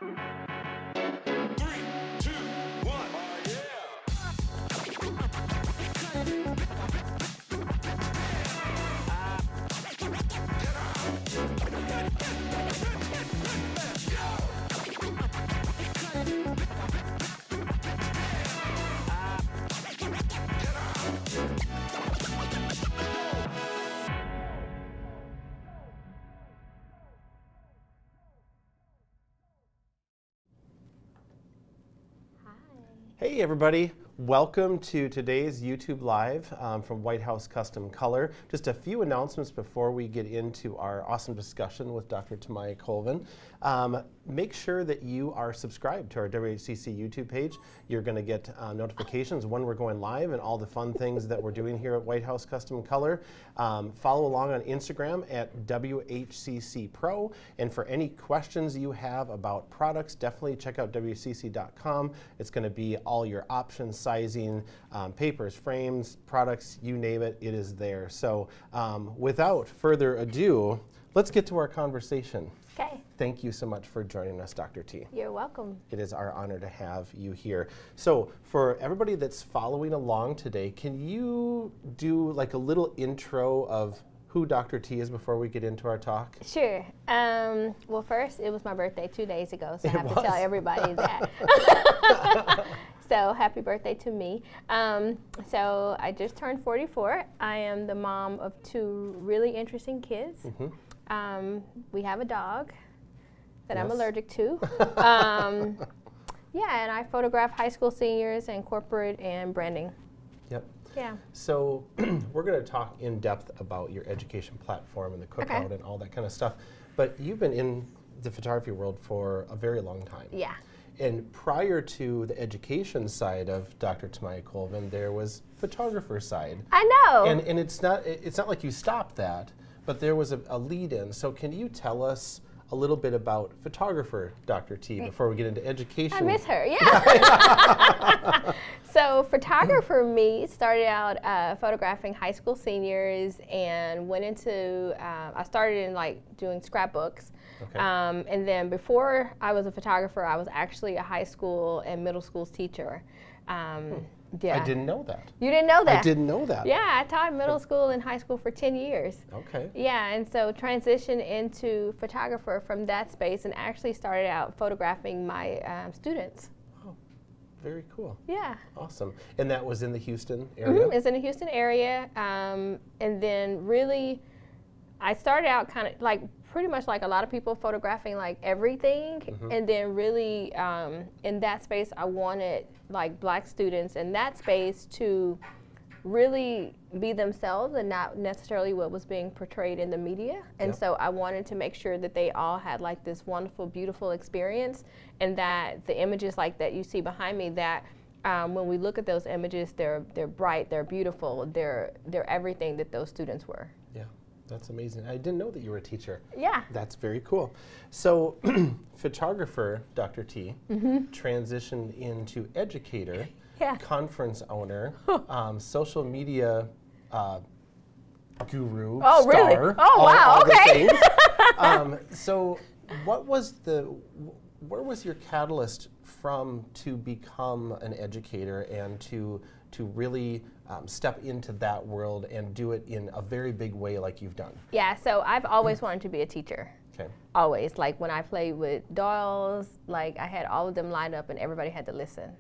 Hey everybody, welcome to today's YouTube Live from White House Custom Color. Just a few announcements before we get into our awesome discussion with Dr. Tomayia Colvin. Make sure that you are subscribed to our Whcc YouTube page. You're going to get notifications when we're going live and all the fun things that we're doing here at White House Custom Color. Follow along on Instagram at Whcc Pro. And for any questions you have about products, definitely check out Whcc.com. It's going to be all your options, sizing, papers, frames, products, you name it, it is there. So without further ado, let's get to our conversation. Okay. Thank you so much for joining us, Dr. T. You're welcome. It is our honor to have you here. So for everybody that's following along today, can you do like a little intro of who Dr. T is before we get into our talk? Sure. Well, first, it was my birthday 2 days ago, so I have to tell everybody that. So happy birthday to me. So I just turned 44. I am the mom of 2 really interesting kids. Mm-hmm. We have a dog that I'm allergic to. Yeah, and I photograph high school seniors and corporate and branding. Yep. Yeah. So we're going to talk in depth about your education platform and the cookout and all that kind of stuff. But you've been in the photography world for a very long time. Yeah. And prior to the education side of Dr. Tomayia Colvin, there was photographer side. I know. And it's not like you stopped that, but there was a lead-in. So can you tell us a little bit about photographer Dr. T before we get into education? I miss her, yeah. So photographer me started out photographing high school seniors and went into, I started in like doing scrapbooks. Okay. And then before I was a photographer, I was actually a high school and middle school teacher. Yeah. I didn't know that. You didn't know that? I didn't know that. Yeah, I taught middle school and high school for 10 years. Okay. Yeah, and so transitioned into photographer from that space and actually started out photographing my students. Oh, very cool. Yeah. Awesome. And that was in the Houston area? Mm-hmm. It's in the Houston area. And then really, I started out kind of like pretty much like a lot of people photographing like everything. Mm-hmm. And then really in that space, I wanted like black students in that space to really be themselves and not necessarily what was being portrayed in the media. And so I wanted to make sure that they all had like this wonderful, beautiful experience and that the images like that you see behind me, that when we look at those images, they're bright, they're beautiful, they're everything that those students were. Yeah. That's amazing. I didn't know that you were a teacher. Yeah. That's very cool. So photographer, Dr. T, transitioned into educator, conference owner, social media guru, star. Really? Oh, wow, okay. So where was your catalyst from to become an educator and to really step into that world and do it in a very big way like you've done? Yeah, so I've always wanted to be a teacher. Okay. Always. Like when I played with dolls, like I had all of them lined up and everybody had to listen.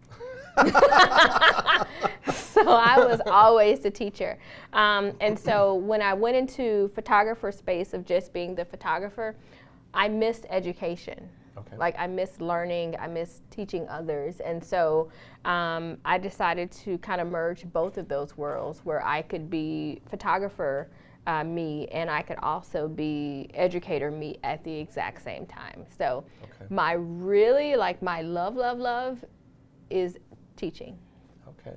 So I was always the teacher. And so when I went into photographer space of just being the photographer, I missed education. Okay. Like I miss learning, I miss teaching others. And so I decided to kind of merge both of those worlds where I could be photographer me and I could also be educator me at the exact same time. So my really, like my love is teaching. Okay.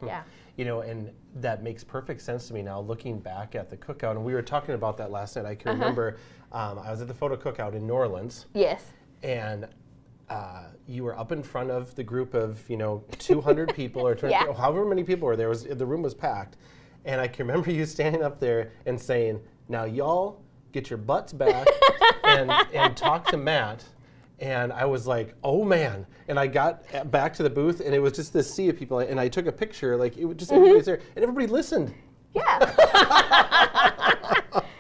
Yeah. You know, and that makes perfect sense to me now looking back at the cookout. And we were talking about that last night. I can remember I was at the photo cookout in New Orleans. Yes. And you were up in front of the group of, 200 people or 200, however many people were there. The room was packed. And I can remember you standing up there and saying, now y'all get your butts back and talk to Matt And I was like, oh man. And I got back to the booth and it was just this sea of people. And I took a picture, like it was just everybody's there. And everybody listened. Yeah.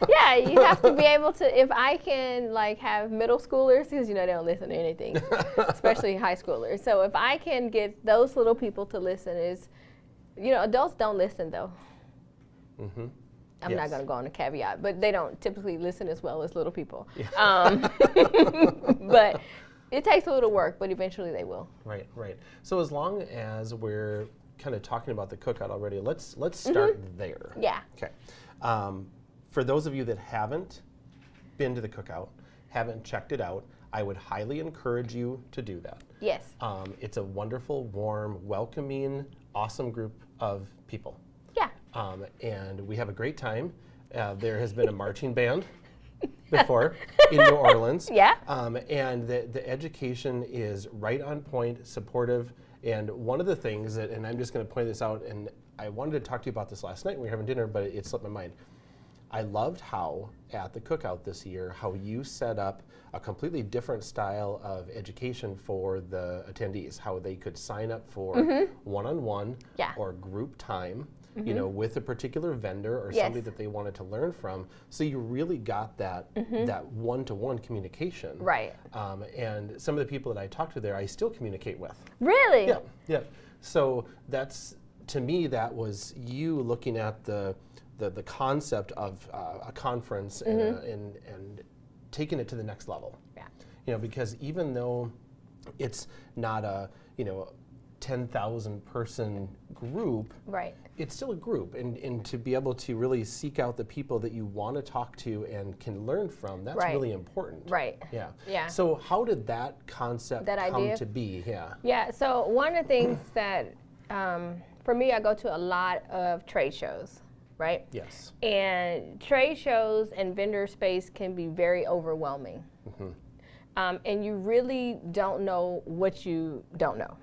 Yeah, you have to be able to, if I can like have middle schoolers, because they don't listen to anything, especially high schoolers. So if I can get those little people to listen adults don't listen though. Mm-hmm. I'm not going to go on a caveat, but they don't typically listen as well as little people. Yeah. But it takes a little work, but eventually they will. Right. So as long as we're kind of talking about the cookout already, let's start there. Yeah. Okay. For those of you that haven't been to the cookout, haven't checked it out, I would highly encourage you to do that. Yes. It's a wonderful, warm, welcoming, awesome group of people. Yeah. And we have a great time. There has been a marching band before in New Orleans. Yeah. And the education is right on point, supportive. And one of the things that, and I'm just going to point this out, and I wanted to talk to you about this last night when we were having dinner, but it slipped my mind. I loved how, at the cookout this year, how you set up a completely different style of education for the attendees, how they could sign up for one-on-one or group time, with a particular vendor or somebody that they wanted to learn from. So you really got that that one-to-one communication. Right. And some of the people that I talked to there, I still communicate with. Really? Yeah. So that's, to me, that was you looking at the concept of a conference and taking it to the next level. Yeah. Because even though it's not a 10,000 person group, right, it's still a group, and to be able to really seek out the people that you want to talk to and can learn from, that's really important. Right. Yeah. So how did that concept come to be? Yeah. So one of the things that for me, I go to a lot of trade shows. Right? Yes. And trade shows and vendor space can be very overwhelming. And you really don't know what you don't know.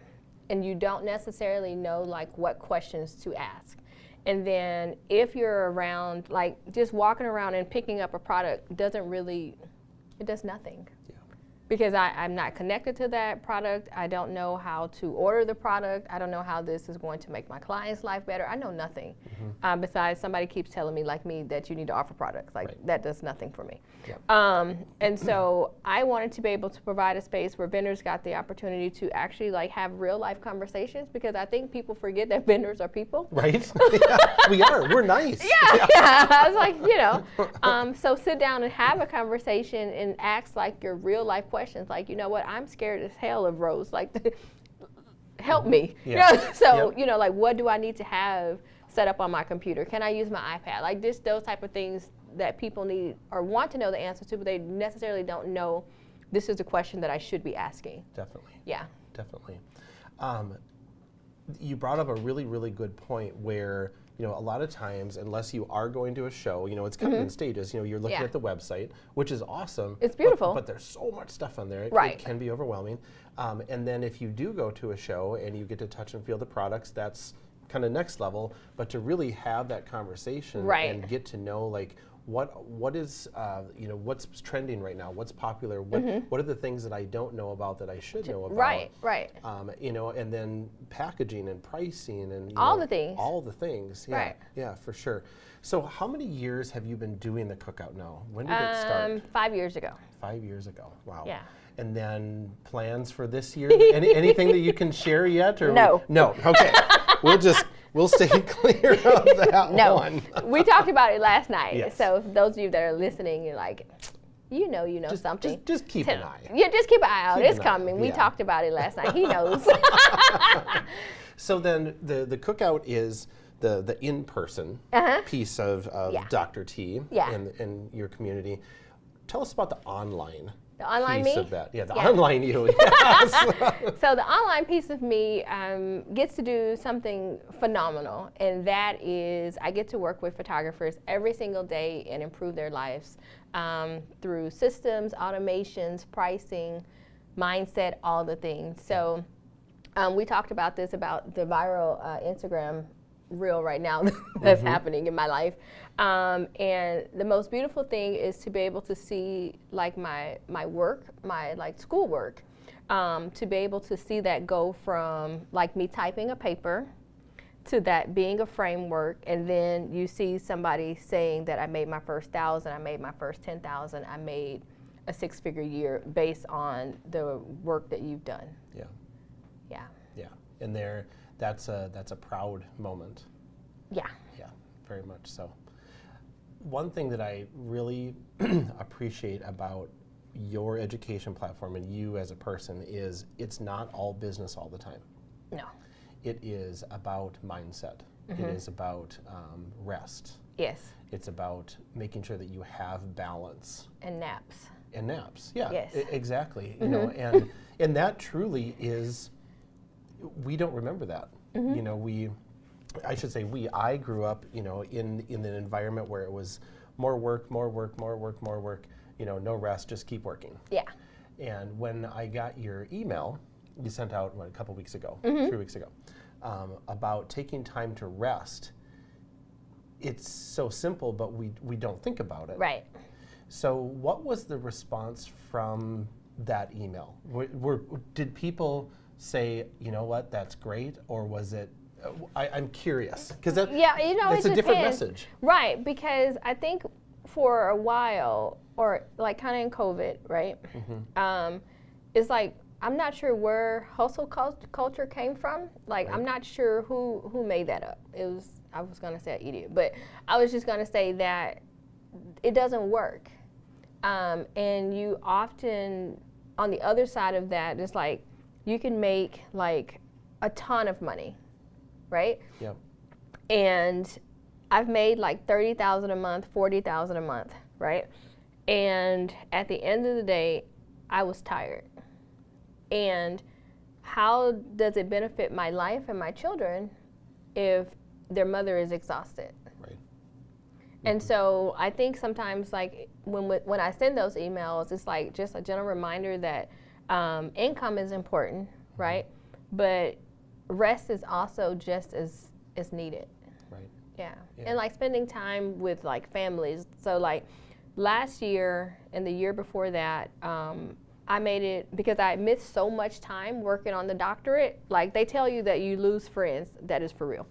And you don't necessarily know like what questions to ask. And then if you're around, like just walking around and picking up a product it does nothing. Because I'm not connected to that product. I don't know how to order the product. I don't know how this is going to make my client's life better. I know nothing. Besides somebody keeps telling me, like me, that you need to offer products. That does nothing for me. And so I wanted to be able to provide a space where vendors got the opportunity to actually like have real life conversations, because I think people forget that vendors are people. Right. We are. We're nice. Yeah. I was like, so sit down and have a conversation and ask like your real life questions. Like, what, I'm scared as hell of Rose. Like, help me. So, like, what do I need to have set up on my computer? Can I use my iPad? Like, just those type of things that people need or want to know the answer to, but they necessarily don't know this is the question that I should be asking. Definitely. Yeah. Definitely. You brought up a really, really good point where, a lot of times, unless you are going to a show, it's kind of in stages. You're looking at the website, which is awesome. It's beautiful. But there's so much stuff on there. It can be overwhelming. And then if you do go to a show and you get to touch and feel the products, that's kind of next level. But to really have that conversation and get to know, like, what is what's trending right now, what's popular, what are the things that I don't know about that I should know about, right. And then packaging and pricing and all the things, yeah, for sure. So how many years have you been doing the cookout now? When did it start? 5 years ago. 5 years ago. Wow. Yeah. And then plans for this year? Anything that you can share yet? Or no. No. Okay. We'll stay clear of that one. We talked about it last night. Yes. So those of you that are listening, you're like, something. Just keep an eye. Yeah, just keep an eye out. It's coming. We talked about it last night. He knows. So then the cookout is the in-person piece of Dr. T and your community. Tell us about the online. The online piece me? Of that. Yeah, the online you. So the online piece of me gets to do something phenomenal, and that is I get to work with photographers every single day and improve their lives through systems, automations, pricing, mindset, all the things. So we talked about this, about the viral Instagram real right now that's happening in my life. And the most beautiful thing is to be able to see like my work, my like schoolwork, to be able to see that go from like me typing a paper to that being a framework, and then you see somebody saying that I made my first 1,000, I made my first 10,000, I made a 6-figure year based on the work that you've done. Yeah. Yeah. Yeah. And that's a proud moment. Yeah. Yeah, very much so. One thing that I really appreciate about your education platform and you as a person is it's not all business all the time. No. It is about mindset. It is about rest. Yes. It's about making sure that you have balance. And naps. And naps, yeah, Yes. Exactly. You know, and that truly is, we don't remember that. You know, I grew up, you know, in an environment where it was more work, you know, no rest, just keep working. Yeah. And when I got your email, you sent out a couple weeks ago, 3 weeks ago, about taking time to rest. It's so simple, but we don't think about it. Right. So what was the response from that email? Did people say, you know what, that's great, or was it? I'm curious because it's a different message. Right, because I think for a while, or like kind of in COVID, right? It's like I'm not sure where hustle culture came from. Like I'm not sure who made that up. I was gonna say an idiot, but I was just gonna say that it doesn't work. And you often, on the other side of that, it's like you can make like a ton of money, right? Yep. And I've made like 30,000 a month, 40,000 a month, right? And at the end of the day, I was tired. And how does it benefit my life and my children if their mother is exhausted? Right. And so I think sometimes, like when I send those emails, it's like just a gentle reminder that income is important, right? But rest is also just as needed. Right. Yeah. And like spending time with like families. So like last year and the year before that, I made it because I missed so much time working on the doctorate. Like they tell you that you lose friends. That is for real.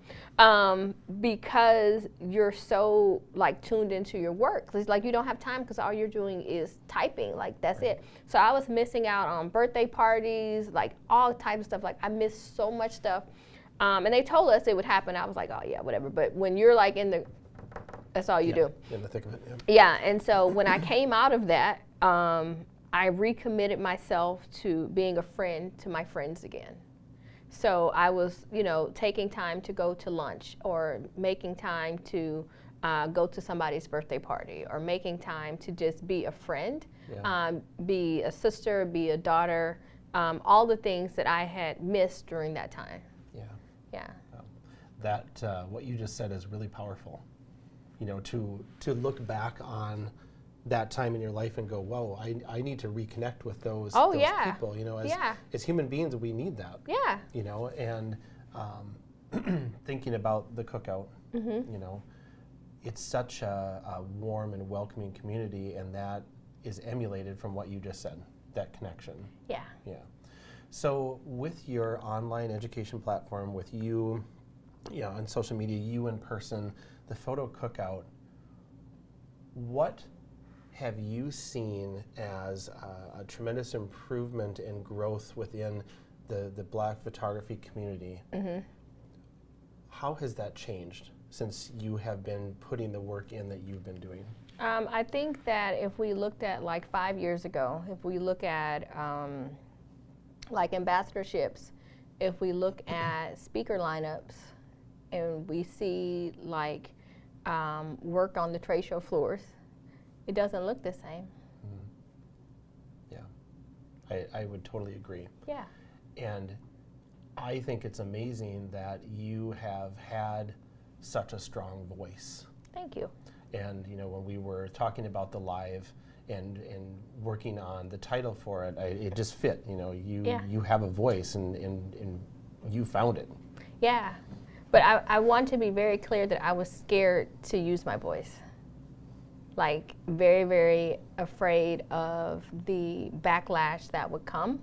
Because you're so like tuned into your work. It's like you don't have time because all you're doing is typing. Like that's it. So I was missing out on birthday parties, like all types of stuff. Like I missed so much stuff. And they told us it would happen. I was like, oh yeah, whatever. But when you're like that's all you do. In the thick of it, Yeah, and so when I came out of that, I recommitted myself to being a friend to my friends again. So I was, taking time to go to lunch, or making time to go to somebody's birthday party, or making time to just be a friend, be a sister, be a daughter, all the things that I had missed during that time. Yeah. Yeah. That what you just said is really powerful. To look back on that time in your life and go, whoa, I need to reconnect with those people. As human beings, we need that. Yeah. And thinking about the cookout, it's such a warm and welcoming community, and that is emulated from what you just said, that connection. Yeah. Yeah. So with your online education platform, with you, on social media, you in person, the photo cookout, what have you seen as a tremendous improvement and growth within the Black photography community? How has that changed since you have been putting the work in that you've been doing? I think that if we looked at like 5 years ago, if we look at like ambassadorships, if we look at speaker lineups, and we see like work on the trade show floors, it doesn't look the same. Yeah, I would totally agree. Yeah. And I think it's amazing that you have had such a strong voice. Thank you. And when we were talking about the live and working on the title for it, it just fit. You have a voice, and you found it. Yeah. But I want to be very clear that I was scared to use my voice. Like very, very afraid of the backlash that would come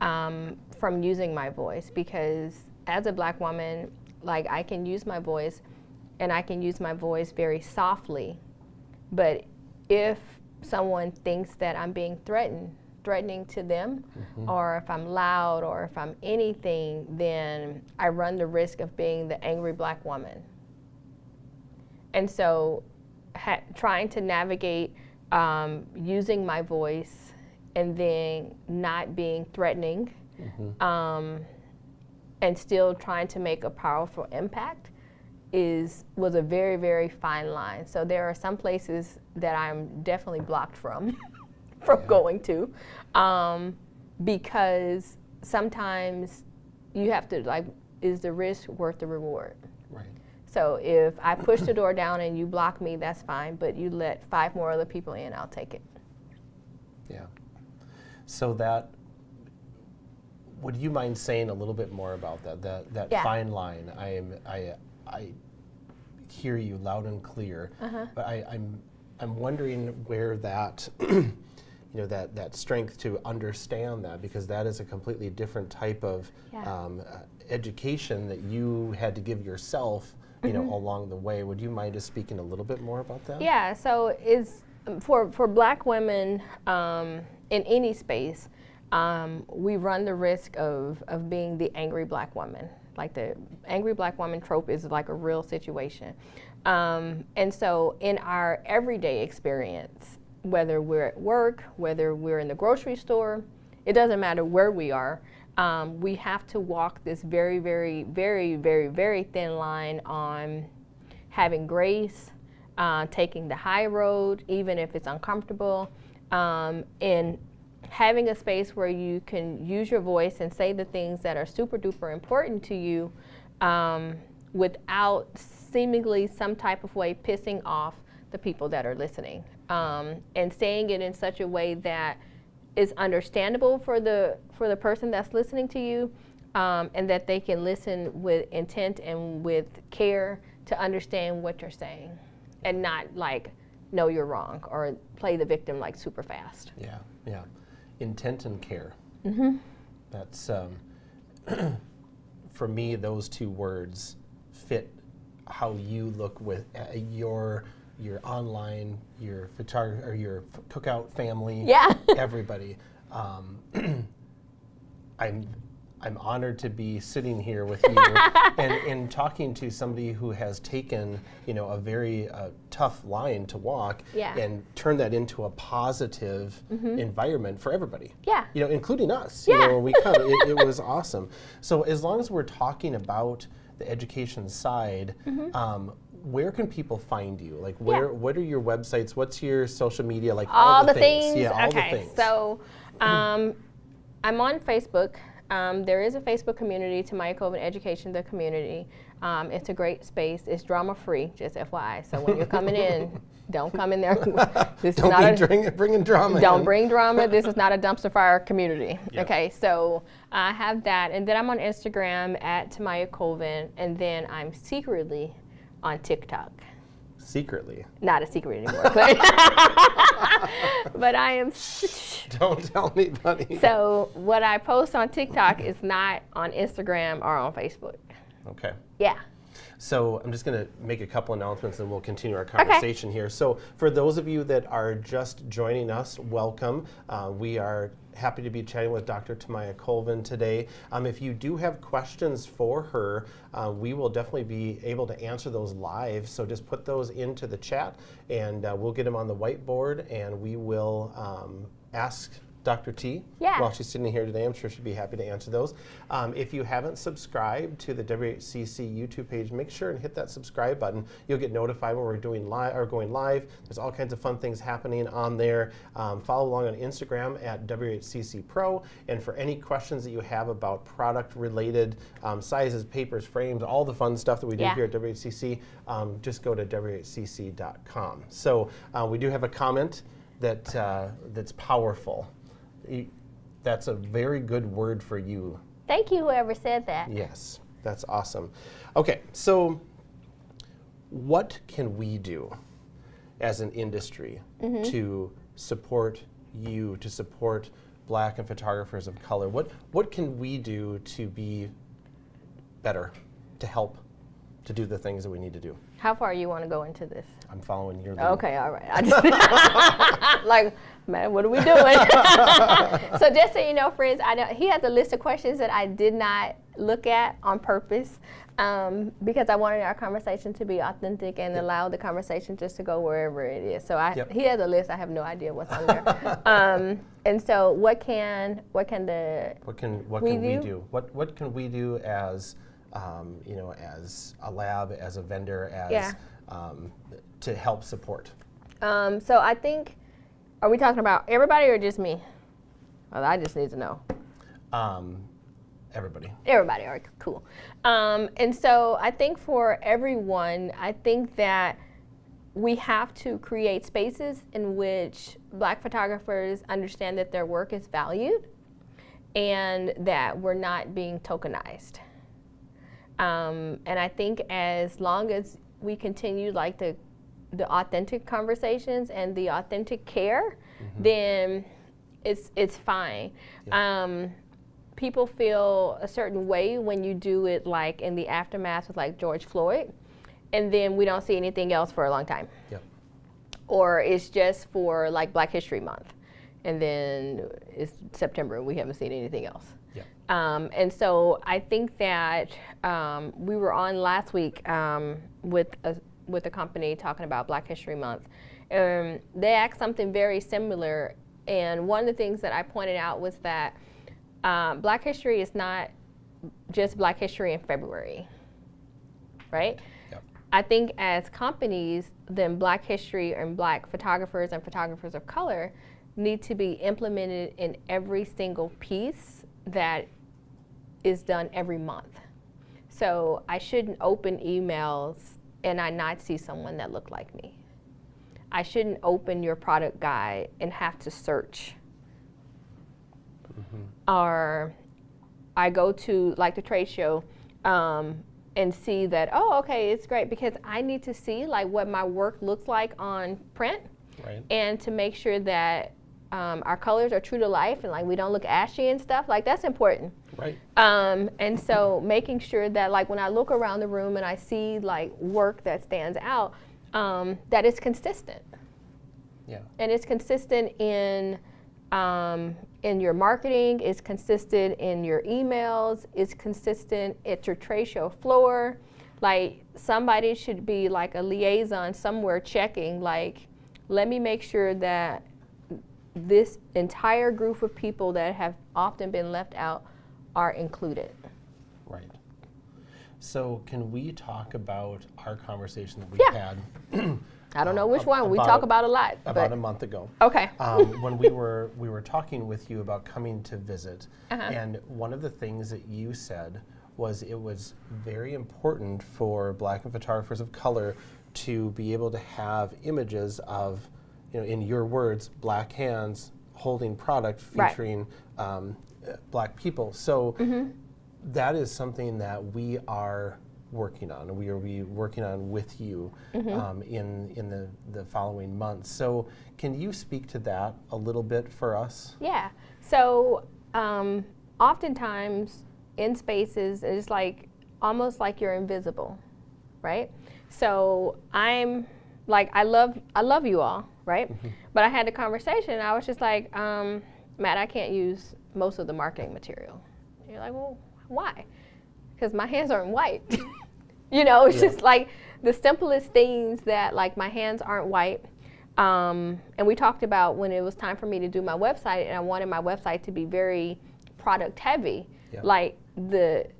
from using my voice, because as a Black woman, like I can use my voice and I can use my voice very softly. But if someone thinks that I'm being threatening to them, or if I'm loud, or if I'm anything, then I run the risk of being the angry Black woman. And so trying to navigate using my voice and then not being threatening, and still trying to make a powerful impact was a very, very fine line. So there are some places that I'm definitely blocked from going to, because sometimes you have to, like, is the risk worth the reward? Right. So if I push the door down and you block me, that's fine, but you let 5 more other people in, I'll take it. Yeah. So that, would you mind saying a little bit more about that Yeah. fine line? I hear you loud and clear, but I'm wondering where that that strength to understand that, because that is a completely different type of education that you had to give yourself, along the way. Would you mind just speaking a little bit more about that? Yeah. So is for Black women in any space, we run the risk of being the angry Black woman. Like the angry Black woman trope is like a real situation. And so in our everyday experience, whether we're at work, whether we're in the grocery store, it doesn't matter where we are, we have to walk this very, very, very, very, very thin line on having grace, taking the high road, even if it's uncomfortable, and having a space where you can use your voice and say the things that are super duper important to you, without seemingly some type of way pissing off the people that are listening, and saying it in such a way that is understandable for the person that's listening to you, and that they can listen with intent and with care to understand what you're saying, and not like know you're wrong or play the victim like super fast. Yeah, yeah. Intent and care. That's, for me, those 2 words fit how you look with your online, your photography, or your cookout family. Yeah. Everybody. I'm honored to be sitting here with you and talking to somebody who has taken, a very tough line to walk, and turned that into a positive environment for everybody. Yeah. Including us. Yeah. When we come, it was awesome. So as long as we're talking about the education side, where can people find you? Like, what are your websites? What's your social media? Like all the things. Yeah, all okay. the things. So I'm on Facebook. There is a Facebook community, Tomayia Colvin Education, the community. It's a great space. It's drama-free, just FYI. So when you're coming in, don't come in there. Bringing drama. Don't bring drama. This is not a dumpster fire community. Yep. Okay, so I have that. And then I'm on Instagram at Tomayia Colvin. And then I'm secretly on TikTok. Secretly? Not a secret anymore. But I am. Don't tell anybody. So what I post on TikTok is not on Instagram or on Facebook. Okay. Yeah. So I'm just going to make a couple announcements and we'll continue our conversation here. So for those of you that are just joining us, welcome. We are happy to be chatting with Dr. Tomayia Colvin today. If you do have questions for her, we will definitely be able to answer those live. So just put those into the chat and we'll get them on the whiteboard, and we will ask Dr. T, while she's sitting here today. I'm sure she'd be happy to answer those. If you haven't subscribed to the WHCC YouTube page, make sure and hit that subscribe button. You'll get notified when we're doing going live. There's all kinds of fun things happening on there. Follow along on Instagram at WHCC Pro. And for any questions that you have about product-related sizes, papers, frames, all the fun stuff that we do here at WHCC, just go to WHCC.com. So we do have a comment that's powerful. That's a very good word for you. Thank you, whoever said that. Yes. That's awesome. Okay, so what can we do as an industry to support you, to support Black and photographers of color? What can we do to be better, to help, to do the things that we need to do? How far you want to go into this? I'm following your lead. Okay, all right. Like, man, what are we doing? So just so you know, friends, I know he has a list of questions that I did not look at on purpose because I wanted our conversation to be authentic and allow the conversation just to go wherever it is. So he has a list. I have no idea what's on there. And so, what can we do? What can we do as as a lab, as a vendor, as to help support? So I think, are we talking about everybody or just me? Well, I just need to know. Everybody. Everybody, all right, cool. And so I think for everyone, I think that we have to create spaces in which Black photographers understand that their work is valued and that we're not being tokenized. And I think as long as we continue like the authentic conversations and the authentic care, then it's fine. Yeah. People feel a certain way when you do it like in the aftermath with like George Floyd, and then we don't see anything else for a long time. Yep. Or it's just for like Black History Month, and then it's September and we haven't seen anything else. Yep. And so I think that we were on last week with a company talking about Black History Month. They asked something very similar, and one of the things that I pointed out was that Black history is not just Black history in February, right? Yep. I think as companies, then Black history and Black photographers and photographers of color need to be implemented in every single piece that is done every month. So I shouldn't open emails and I not see someone that looked like me. I shouldn't open your product guide and have to search. Or I go to like the trade show and see that, oh, okay, it's great, because I need to see like what my work looks like on print, right, and to make sure that our colors are true to life and like we don't look ashy and stuff, like that's important. Right. And so making sure that like when I look around the room and I see like work that stands out, that it's consistent. Yeah. And it's consistent in your marketing, it's consistent in your emails, it's consistent at your trade show floor. Like somebody should be like a liaison somewhere checking, like, let me make sure that this entire group of people that have often been left out are included. Right. So can we talk about our conversation that we had? I don't know which one. We talk about a lot. About a month ago. Okay. When we were talking with you about coming to visit, and one of the things that you said was it was very important for Black and photographers of color to be able to have images of, in your words, Black hands holding product featuring Black people. So that is something that we are working on, and we will be working on with you in the following months. So can you speak to that a little bit for us? Yeah. So oftentimes in spaces, it's like almost like you're invisible, right? So I'm like, I love you all, right? But I had the conversation and I was just like, Matt, I can't use most of the marketing material. And you're like, well, why? Because my hands aren't white. It's just like the simplest things that like my hands aren't white. And we talked about when it was time for me to do my website and I wanted my website to be very product heavy. Yeah. Like the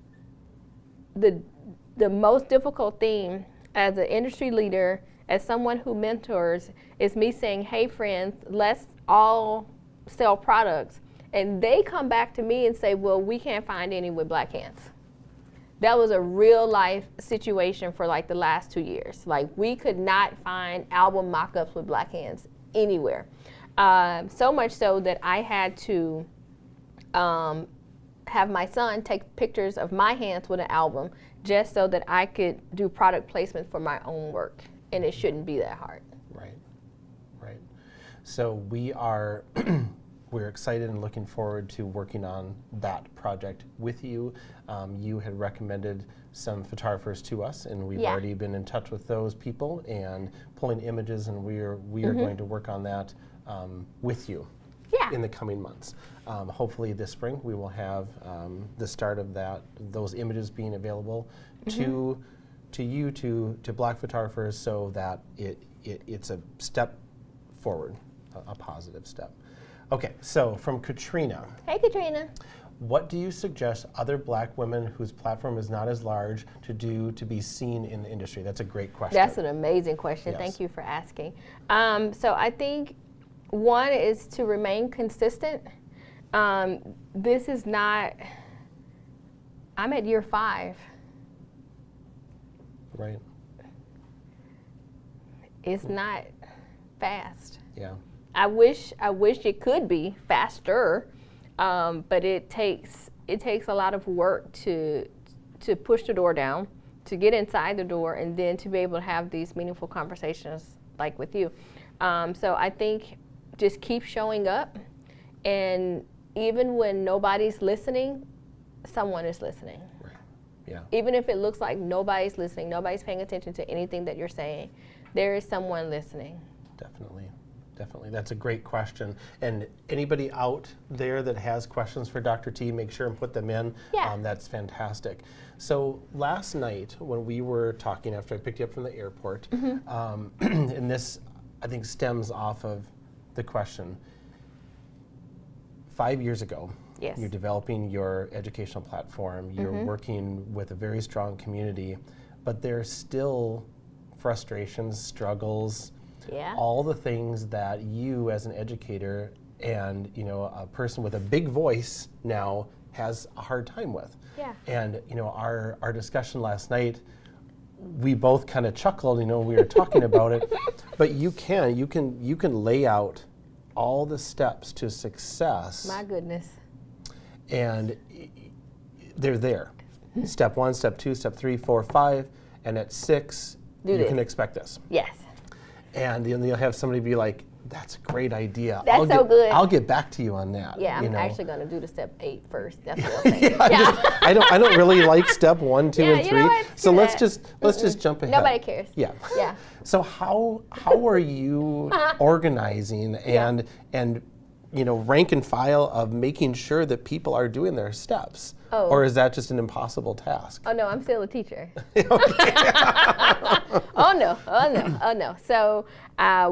most difficult thing as an industry leader, as someone who mentors, is me saying, hey friends, let's all sell products. And they come back to me and say, well, we can't find any with Black hands. That was a real life situation for like the last 2 years. Like we could not find album mock-ups with Black hands anywhere. So much so that I had to have my son take pictures of my hands with an album just so that I could do product placement for my own work, and it shouldn't be that hard. Right, right. So we're excited and looking forward to working on that project with you. You had recommended some photographers to us, and we've already been in touch with those people and pulling images, and we are going to work on that with you in the coming months. Hopefully this spring we will have the start of those images being available to you, to Black photographers, so that it's a step forward, a positive step. Okay, so from Katrina. Hey, Katrina. What do you suggest other Black women whose platform is not as large to do to be seen in the industry? That's a great question. That's an amazing question. Yes. Thank you for asking. So I think one is to remain consistent. This is not, I'm at year 5. Right. It's not fast. Yeah. I wish it could be faster, but it takes a lot of work to push the door down, to get inside the door, and then to be able to have these meaningful conversations like with you. So I think just keep showing up, and even when nobody's listening, someone is listening. Right. Yeah. Even if it looks like nobody's listening, nobody's paying attention to anything that you're saying, there is someone listening. Definitely. Definitely. That's a great question. And anybody out there that has questions for Dr. T, make sure and put them in. Yeah. That's fantastic. So last night when we were talking after I picked you up from the airport, and this I think stems off of the question, 5 years ago, you're developing your educational platform, you're working with a very strong community, but there's still frustrations, struggles, all the things that you as an educator and a person with a big voice now has a hard time with. Yeah. And our discussion last night, we both kind of chuckled, we were talking about it, but you can lay out all the steps to success. My goodness. And they're there. Step 1, step 2, step 3, 4, 5, and at 6, you can expect this. Yes. And then you'll have somebody be like, that's a great idea. That's so good. I'll get back to you on that. Yeah, I'm actually going to do the step 8 first. That's what I'm saying. I don't really like step 1, 2, and 3. So let's just jump ahead. Nobody cares. Yeah. Yeah. So how are you organizing and rank and file of making sure that people are doing their steps? Oh. Or is that just an impossible task? Oh no, I'm still a teacher. Oh no. So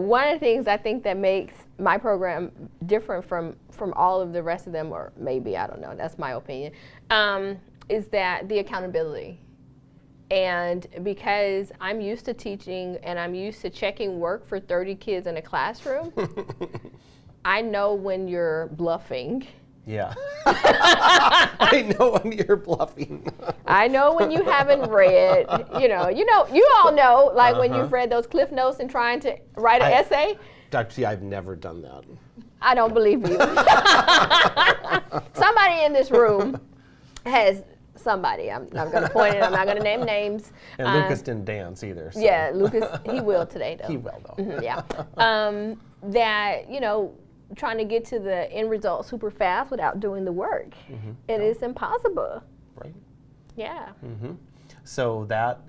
one of the things I think that makes my program different from all of the rest of them, or maybe, I don't know, that's my opinion, is that the accountability. And because I'm used to teaching and I'm used to checking work for 30 kids in a classroom, I know when you're bluffing. Yeah. I know when you're bluffing. I know when you haven't read, you all know, like when you've read those Cliff Notes and trying to write an essay. Dr. T, I've never done that. I don't believe you. Somebody in this room has somebody. I'm going to point it. I'm not going to name names. And Lucas didn't dance either. So. Yeah, Lucas, he will today, though. He will, though. Yeah. That, trying to get to the end result super fast without doing the work. It is impossible. Right. Yeah. So that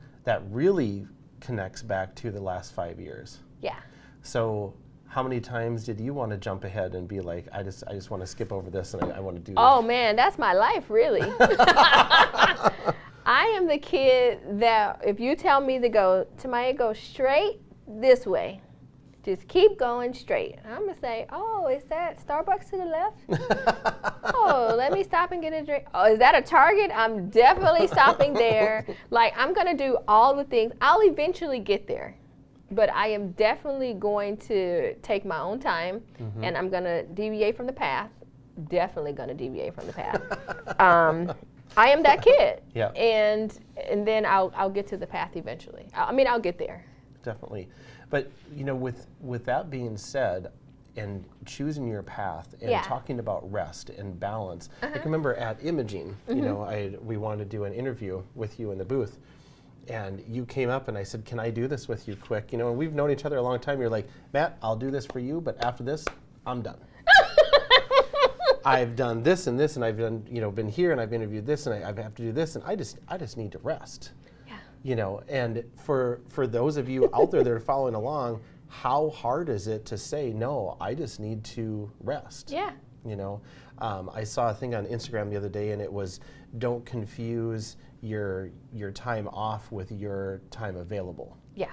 really connects back to the last 5 years. Yeah. So how many times did you want to jump ahead and be like, I just want to skip over this and I want to do Oh man, that's my life, really. I am the kid that if you tell me to go, Tomayia, go straight this way. Just keep going straight. I'm going to say, oh, is that Starbucks to the left? Oh, let me stop and get a drink. Oh, is that a Target? I'm definitely stopping there. Like, I'm going to do all the things. I'll eventually get there. But I am definitely going to take my own time, and I'm going to deviate from the path. Definitely going to deviate from the path. I am that kid. Yeah. And then I'll get to the path eventually. I'll get there. Definitely. But with that being said, and choosing your path and Yeah. talking about rest and balance. I can remember at Imaging, you know, we wanted to do an interview with you in the booth, and you came up and I said, can I do this with you quick? You know, and we've known each other a long time. You're like, Matt, I'll do this for you, but after this, I'm done. I've done this and this, and I've done, you know, been here and I've interviewed this, and I have to do this, and I just need to rest. Yeah. You know, and for those of you out there that are following along, how hard is it to say, no, I just need to rest? Yeah. You know, I saw a thing on Instagram the other day, and it was, don't confuse your time off with your time available. Yeah.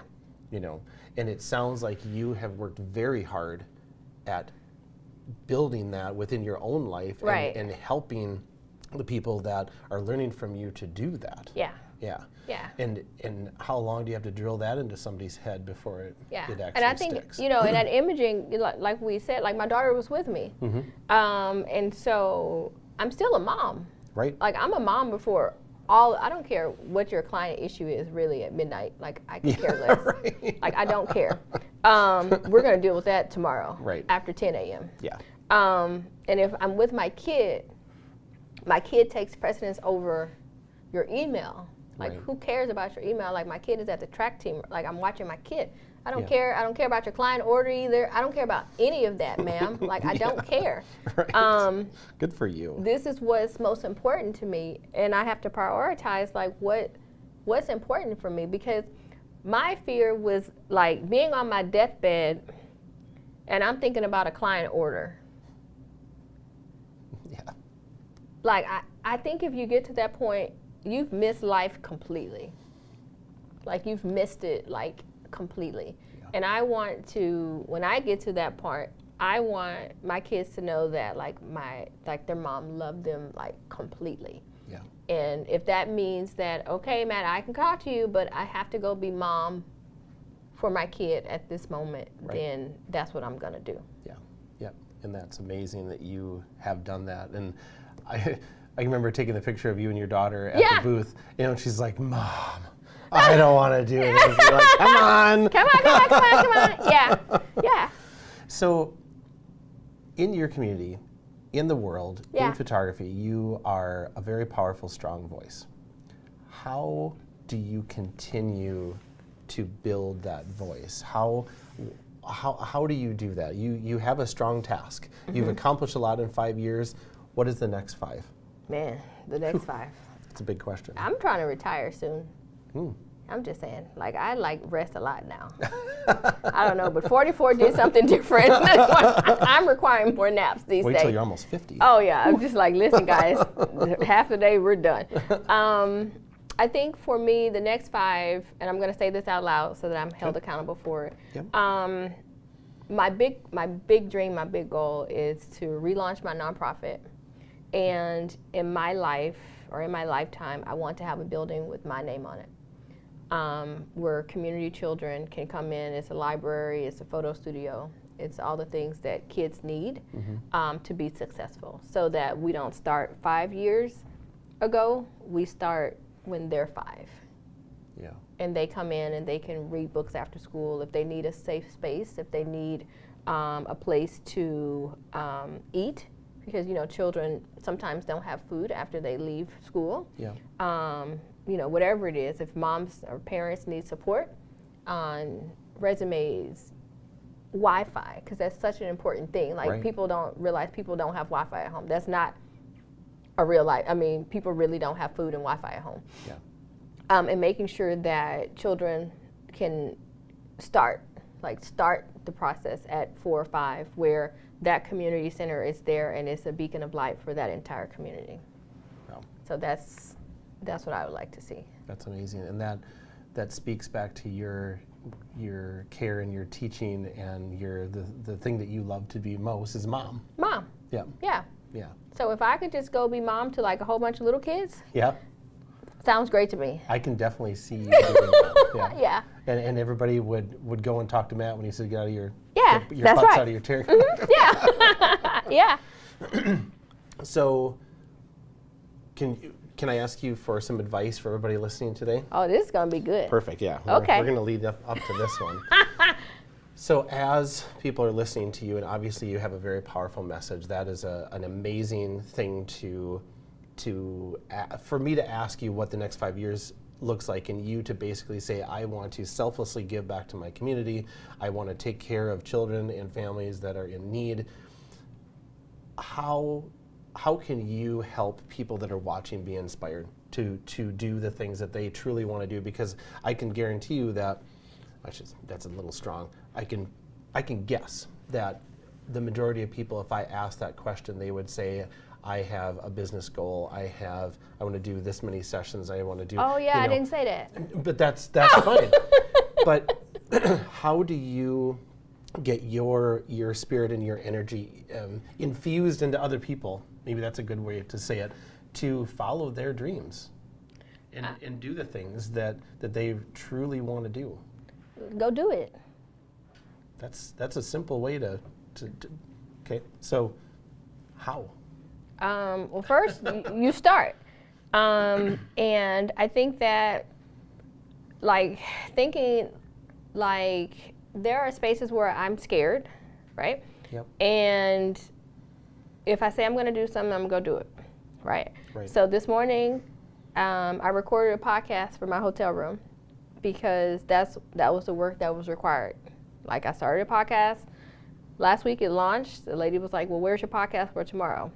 You know, and it sounds like you have worked very hard at building that within your own life, Right. and helping the people that are learning from you to do that. Yeah. Yeah. Yeah. And how long do you have to drill that into somebody's head before it actually And I think, sticks? you know, in that Imaging, like we said, like my daughter was with me. And so I'm still a mom. Right. Like I'm a mom before I don't care what your client issue is really at midnight. Like I can care less. Right. Like I don't care. We're going to deal with that tomorrow. Right. After 10 a.m. Yeah. And if I'm with my kid takes precedence over your email. Like Right. who cares about your email? Like my kid is at the track team. Like I'm watching my kid. I don't Yeah. care. I don't care about your client order either. I don't care about any of that, ma'am. Like I don't care. Right. Good for you. This is what's most important to me, and I have to prioritize like what's important for me, because my fear was like being on my deathbed and I'm thinking about a client order. Yeah. Like I think if you get to that point, you've missed life completely. Like you've missed it like completely. Yeah. And I want to, when I get to that part, I want my kids to know that like their mom loved them like completely. Yeah. And if that means that, okay, Matt, I can talk to you, but I have to go be mom for my kid at this moment, Right. then that's what I'm gonna do. Yeah. Yeah. And that's amazing that you have done that. And I remember taking the picture of you and your daughter at Yeah. the booth, you know, and she's like, Mom, I don't want to do this. You're like, come on. Come on. Yeah, yeah. So in your community, in the world, Yeah. in photography, you are a very powerful, strong voice. How do you continue to build that voice? How do you do that? You have a strong task. You've accomplished a lot in 5 years. What is the next 5? Man, the next 5. It's a big question. I'm trying to retire soon. I'm just saying, like I like rest a lot now. I don't know, but 44 did something different. I'm requiring more naps these Wait days. till you're almost 50. Oh yeah, I'm just like, listen guys, half the day we're done. I think for me, the next 5, and I'm gonna say this out loud so that I'm held accountable for it. Yep. My big dream, my big goal is to relaunch my nonprofit. And in my life, or in my lifetime, I want to have a building with my name on it. Where community children can come in. It's a library, it's a photo studio. It's all the things that kids need to be successful, so that we don't start 5 years ago, we start when they're 5. Yeah. And they come in and they can read books after school. If they need a safe space, if they need a place to eat, because you know children sometimes don't have food after they leave school. Yeah. You know, whatever it is, if moms or parents need support on resumes, Wi-Fi, because that's such an important thing. Like Right. people don't realize people don't have Wi-Fi at home. That's not a real life. I mean, people really don't have food and Wi-Fi at home. Yeah. And making sure that children can start the process at 4 or 5, where that community center is there and it's a beacon of light for that entire community. Wow. So that's what I would like to see. That's amazing, and that speaks back to your care and your teaching, and the thing that you love to be most is mom. Mom. Yeah. Yeah. Yeah. So if I could just go be mom to like a whole bunch of little kids, Yeah. sounds great to me. I can definitely see you doing that. Yeah. Yeah. And everybody would go and talk to Matt when he said, "Get out of your Yeah, your that's butts right. out of your chair." Yeah. Yeah. So, can I ask you for some advice for everybody listening today? Oh, this is gonna be good. Perfect. Yeah. Okay. We're going to lead up to this one. So as people are listening to you, and obviously you have a very powerful message, that is an amazing thing for me to ask you what the next 5 years looks like, and you to basically say, I want to selflessly give back to my community. I want to take care of children and families that are in need. How can you help people that are watching be inspired to do the things that they truly want to do? Because I can guarantee you that, that's a little strong, I can guess that the majority of people, if I ask that question, they would say, I have a business goal. I want to do this many sessions. I want to do. Oh yeah, I didn't say that. But that's fine. But how do you get your spirit and your energy infused into other people? Maybe that's a good way to say it. To follow their dreams and do the things that they truly want to do. Go do it. That's a simple way to okay. So how? Well, first, you start. And I think that, thinking, there are spaces where I'm scared, right? Yep. And if I say I'm going to do something, I'm going to go do it, right? So this morning, I recorded a podcast for my hotel room because that was the work that was required. I started a podcast. Last week it launched. The lady was like, well, where's your podcast for tomorrow?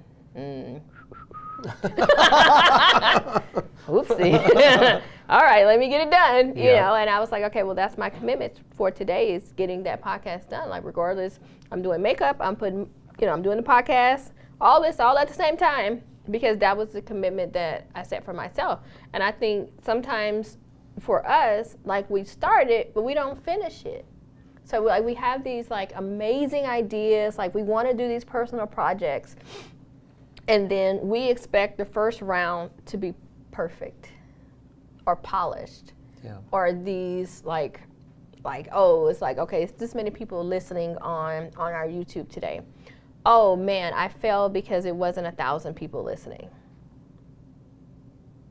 Oopsie. All right, let me get it done. You know, and I was like, okay, well, that's my commitment for today is getting that podcast done. Regardless, I'm doing makeup, I'm doing the podcast, all at the same time, because that was the commitment that I set for myself. And I think sometimes for us, we started, but we don't finish it. So we have these amazing ideas, we want to do these personal projects. And then we expect the first round to be perfect or polished. Yeah. Or these okay, it's this many people listening on our YouTube today. Oh man, I failed because it wasn't 1,000 people listening.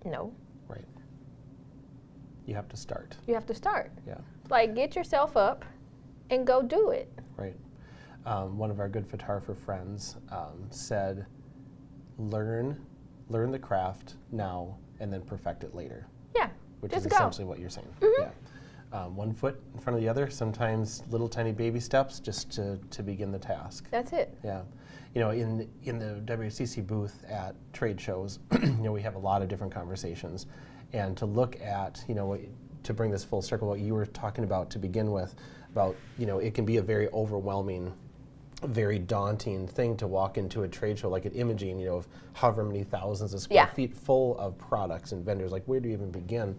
No. Right. You have to start. You have to start. Yeah. Get yourself up and go do it. Right. One of our good photographer friends said, learn the craft now and then perfect it later. Yeah. Which just is essentially what you're saying. Mm-hmm. Yeah. One foot in front of the other, sometimes little tiny baby steps just to begin the task. That's it. Yeah. In the Whcc booth at trade shows, we have a lot of different conversations. And to look at, to bring this full circle, what you were talking about to begin with, about, it can be a very overwhelming, very daunting thing to walk into a trade show like at Imaging, of however many thousands of square feet full of products and vendors. Where do you even begin?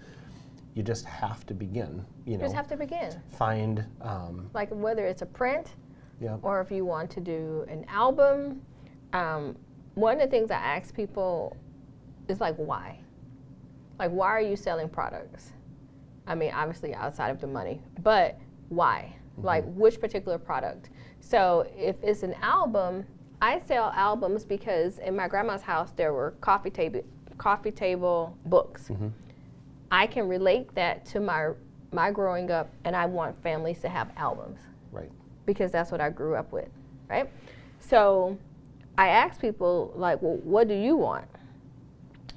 You just have to begin. You just have to begin. Find whether it's a print, yeah, or if you want to do an album. One of the things I ask people is why? Why are you selling products? I mean, obviously outside of the money, but why? Mm-hmm. Which particular product? So if it's an album, I sell albums because in my grandma's house there were coffee table books. Mm-hmm. I can relate that to my growing up, and I want families to have albums. Right. Because that's what I grew up with, right? So I ask people, well, what do you want?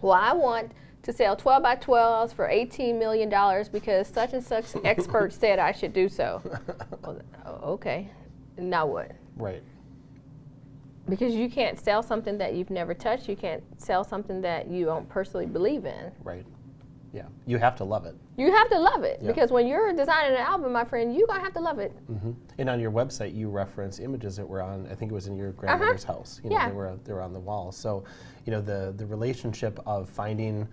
Well, I want to sell 12 by 12s for $18 million because such and such expert said I should do so. Well, okay. Now what? Right. Because you can't sell something that you've never touched. You can't sell something that you don't personally believe in. Right. Yeah. You have to love it. You have to love it. Yeah. Because when you're designing an album, my friend, you're going to have to love it. Mm-hmm. And on your website, you reference images that were on, I think it was in your grandmother's house. Yeah. They were on the wall. So, the relationship of finding,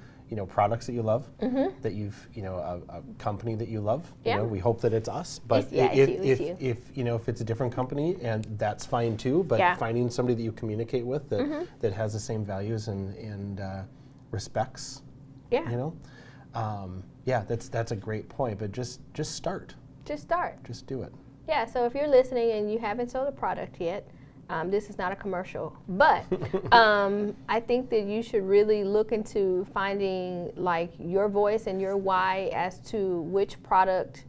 products that you love, mm-hmm. that you've, a company that you love. Yeah. We hope that it's us. But if it's a different company, and that's fine too. But finding somebody that you communicate with that mm-hmm. that has the same values and respects. Yeah. That's a great point. But just start. Just start. Just do it. Yeah. So if you're listening and you haven't sold a product yet, this is not a commercial, but I think that you should really look into finding your voice and your why as to which product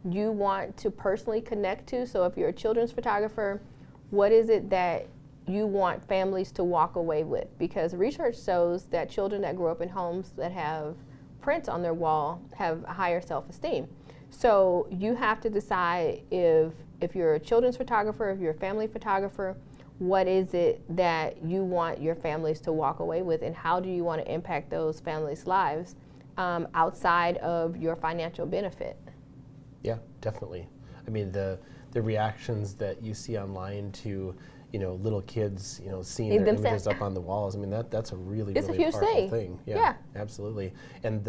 you want to personally connect to. So if you're a children's photographer, what is it that you want families to walk away with? Because research shows that children that grow up in homes that have prints on their wall have higher self-esteem. So you have to decide if you're a children's photographer, if you're a family photographer, what is it that you want your families to walk away with, and how do you want to impact those families' lives outside of your financial benefit? Yeah, definitely. I mean, the reactions that you see online to, little kids, seeing their images up on the walls. I mean, that's a really, it's really a huge powerful thing. Yeah, absolutely. And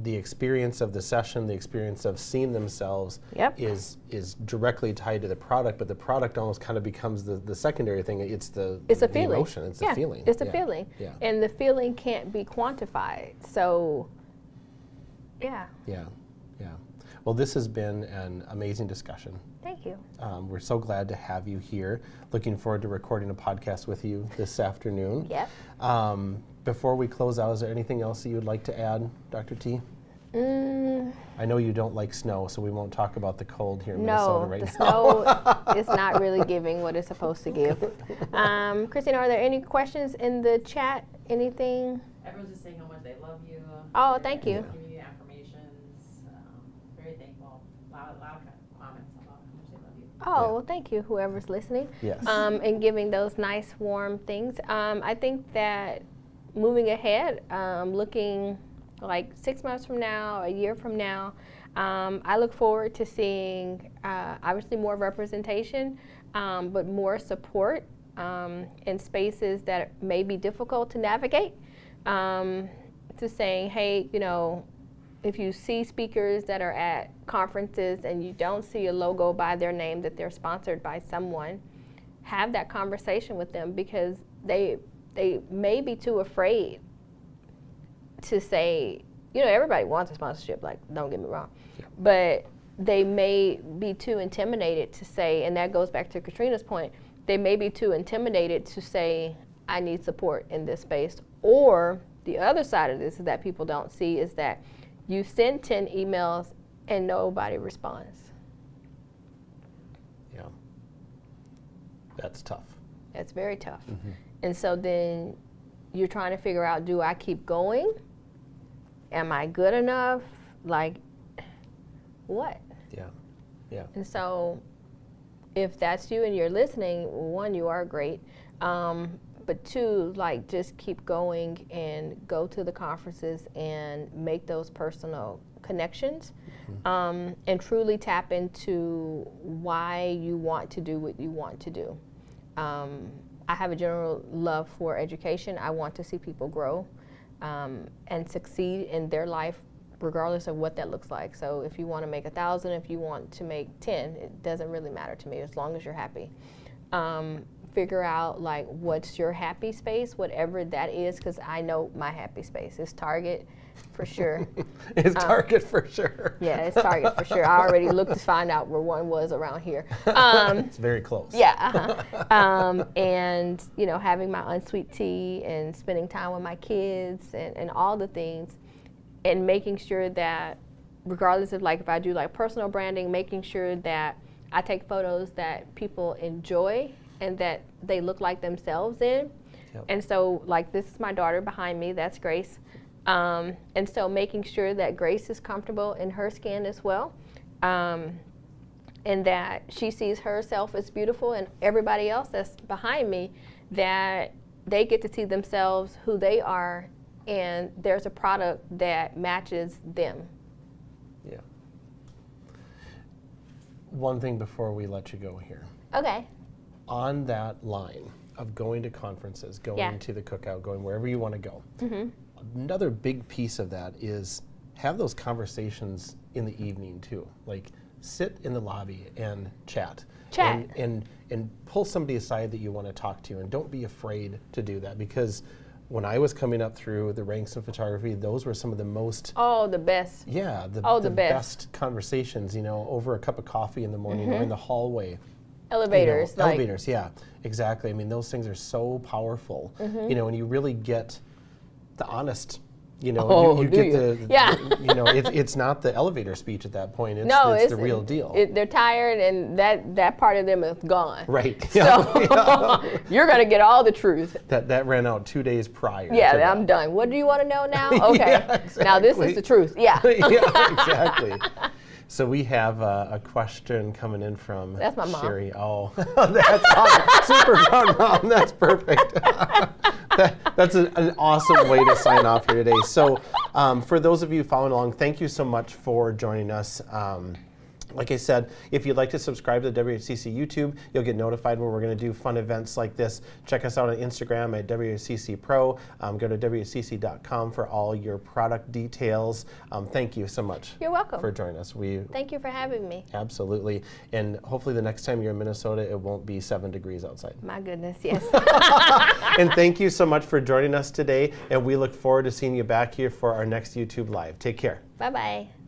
the experience of the session, the experience of seeing themselves is directly tied to the product, but the product almost kind of becomes the secondary thing. It's the feeling. Emotion. It's the feeling. It's a feeling. Yeah. And the feeling can't be quantified. So, yeah. Well, this has been an amazing discussion. Thank you. We're so glad to have you here. Looking forward to recording a podcast with you this afternoon. Yep. Before we close out, is there anything else that you would like to add, Dr. T? I know you don't like snow, so we won't talk about the cold here in Minnesota right now. No, the snow is not really giving what it's supposed to give. Christina, are there any questions in the chat? Anything? Everyone's just saying how much they love you. Oh, thank you. Giving you affirmations. Very thankful. A lot of comments about how much they love you. Oh, well, thank you, whoever's listening. Yes. And giving those nice, warm things. I think that moving ahead, looking like 6 months from now, a year from now, I look forward to seeing obviously more representation, but more support in spaces that may be difficult to navigate. To saying, hey, if you see speakers that are at conferences and you don't see a logo by their name that they're sponsored by someone, have that conversation with them, because they may be too afraid to say, everybody wants a sponsorship, like, don't get me wrong, but they may be too intimidated to say, and that goes back to Katrina's point, they may be too intimidated to say, I need support in this space. Or the other side of this is that people don't see is that you send 10 emails and nobody responds. Yeah. That's tough. That's very tough. Mm-hmm. And so then you're trying to figure out, do I keep going? Am I good enough? Like, what? Yeah. And so if that's you and you're listening, one, you are great. But two, like, just keep going and go to the conferences and make those personal connections, and truly tap into why you want to do what you want to do. I have a general love for education. I want to see people grow and succeed in their life, regardless of what that looks like. So if you want to make 1,000, if you want to make 10, it doesn't really matter to me as long as you're happy. Figure out, like, what's your happy space, whatever that is, because I know my happy space is Target for sure. It's Target for sure. Yeah, it's Target for sure. I already looked to find out where one was around here. It's very close. Yeah. And, having my unsweet tea and spending time with my kids and all the things, and making sure that regardless of, like, if I do, like, personal branding, making sure that I take photos that people enjoy and that they look like themselves in. Yep. And so, like, this is my daughter behind me, that's Grace. And so making sure that Grace is comfortable in her skin as well, and that she sees herself as beautiful, and everybody else that's behind me, that they get to see themselves, who they are, and there's a product that matches them. Yeah. One thing before we let you go here. Okay. On that line of going to conferences, going to the cookout, going wherever you want to go, another big piece of that is have those conversations in the evening too. Like, sit in the lobby and chat. And pull somebody aside that you want to talk to, and don't be afraid to do that, because when I was coming up through the ranks of photography, those were some of the most... Oh, the best. Yeah, the best conversations, over a cup of coffee in the morning or in the hallway. Elevators. Elevators, yeah, exactly. I mean, those things are so powerful, and you really get the honest You know, Oh, you do get you? Yeah. you know, it's not the elevator speech at that point. It's, No, it's the real deal. They're tired, and that part of them is gone. Right. So you're going to get all the truth. That ran out 2 days prior. Yeah, to I'm that. done. What do you want to know now? Okay. Yeah, Now this exactly. is the truth. Yeah. Yeah, exactly. So we have a question coming in from That's my mom. Sherry. Oh, that's awesome. Super fun, Mom. That's perfect. That's an awesome way to sign off here today. So for those of you following along, thank you so much for joining us. Like I said, if you'd like to subscribe to the WHCC YouTube, you'll get notified when we're going to do fun events like this. Check us out on Instagram at WHCC Pro. Go to WHCC.com for all your product details. Thank you so much. You're welcome. For joining us. Thank you for having me. Absolutely. And hopefully the next time you're in Minnesota, it won't be 7 degrees outside. My goodness, yes. And thank you so much for joining us today. And we look forward to seeing you back here for our next YouTube Live. Take care. Bye-bye.